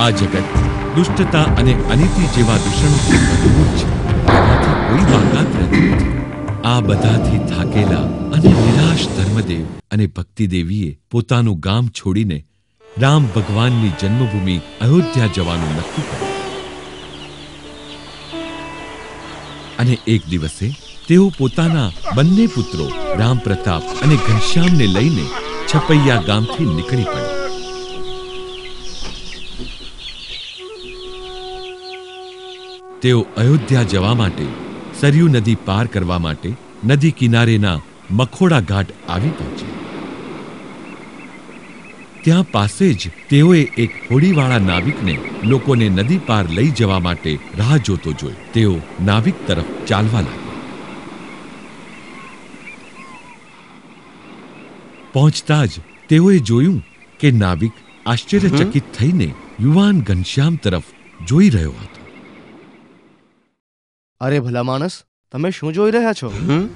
આ જગત દુષ્ટતા અને અનીતિ જેવા દૂષણોથી ભરપૂર છે. આમાંથી કોઈ બાકાત નથી. આ બધાથી થાકેલા અને નિરાશ ધર્મદેવ અને ભક્તિદેવીએ પોતાનું ગામ છોડીને રામ ભગવાનની જન્મભૂમિ અયોધ્યા જવાનું નક્કી કર્યું. અને એક દિવસે તેઓ પોતાના બંને પુત્રો રામ પ્રતાપ અને ઘનશ્યામને લઈને છપૈયા ગામથી નીકળી પડ્યા. તેઓ અયોધ્યા જવા માટે સરયુ નદી પાર કરવા માટે નદી કિનારેના મખોડા ઘાટ આવી પહોંચ્યા. ત્યાં પાસે જ તેઓએ એક હોડીવાળા નાવિકને લોકોને નદી પાર લઈ જવા માટે રાહ જોતો જોયો. તેઓ નાવિક તરફ ચાલવા લાગ્યા. પહોંચતા જ તેઓએ જોયું કે નાવિક આશ્ચર્યચકિત થઈને યુવાન ઘનશ્યામ તરફ જોઈ રહ્યો હતો. અરે ભલા માણસ, તમે શું જોઈ રહ્યા છો?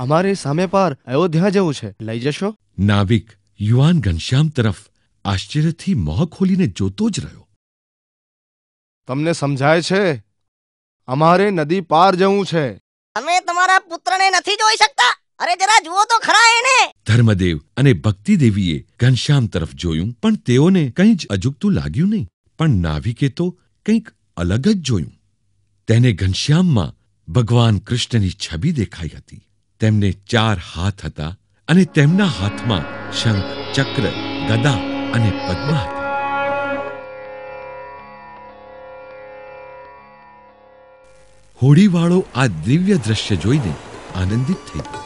અમારે સામે પાર અયોધ્યા જવું છે, લઈ જશો? નાવિક યુવાન ઘનશ્યામ તરફ આશ્ચર્યથી મોં ખોલીને જોતો જ રહ્યો. તમને સમજાય છે? અમારે નદી પાર જવું છે. તમે તમારા પુત્રને નથી જોઈ શકતા? અરે જરા જુઓ તો ખરા એને. ધર્મદેવ અને ભક્તિદેવીએ ઘનશ્યામ તરફ જોયું, પણ તેઓને કંઈ જ અજુગતું લાગ્યું નહીં. પણ નાવિકે તો કંઈક અલગ જ જોયું. તેને ઘનશ્યામમાં ભગવાન કૃષ્ણની છબી દેખાઈ હતી. તેમને 4 હાથ હતા અને તેમના હાથમાં શંખ, ચક્ર, ગદા અને પદ્મ હતા. હોડીવાળો આ દિવ્ય દ્રશ્ય જોઈને આનંદિત થઈ ગયો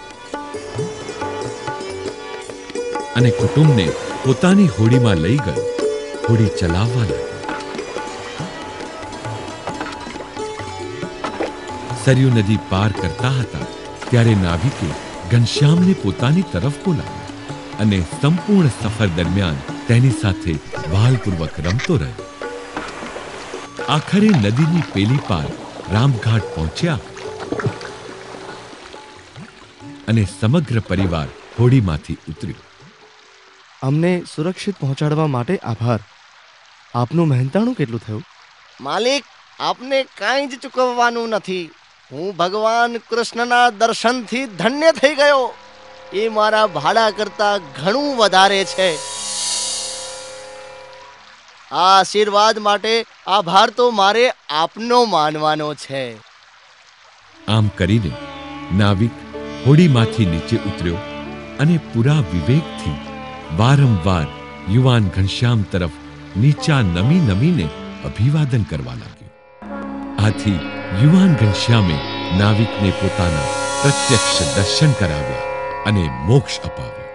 અને કુટુંબને પોતાની હોડીમાં લઈ ગયો. હોડી ચલાવવા લાગ્યો. સરયુ નદી પાર કરતા હતા ત્યારે નાવિકે ઘનશ્યામને પોતાની તરફ બોલાવ્યો અને સંપૂર્ણ સફર દરમિયાન તેની સાથે બહાલપૂર્વક રમતો રહ્યો. આખરે નદીની પેલી પાર રામઘાટ પહોંચ્યા અને સમગ્ર પરિવાર હોડીમાંથી ઉતર્યો. અમને સુરક્ષિત પહોંચાડવા માટે આભાર. આપનું મહેનતાણું કેટલું થયું? માલિક, આપને કાંઈ જ ચૂકવવાનું નથી. હું ભગવાન કૃષ્ણના દર્શનથી ધન્ય થઈ ગયો. એ મારા ભાડા કરતા ઘણું વધારે છે. આ આશીર્વાદ માટે આભાર તો મારે આપનો માનવાનો છે. આમ કરીને નાવિક હોડીમાંથી નીચે ઉતર્યો અને પૂરા વિવેકથી વારંવાર યુવાન ઘનશ્યામ તરફ નીચા નમીને અભિવાદન કરવા લાગ્યો. આથી યુવાન ઘનશ્યામે નાવિકને પોતાના પ્રત્યક્ષ દર્શન કરાવ્યા અને મોક્ષ અપાવ્યો.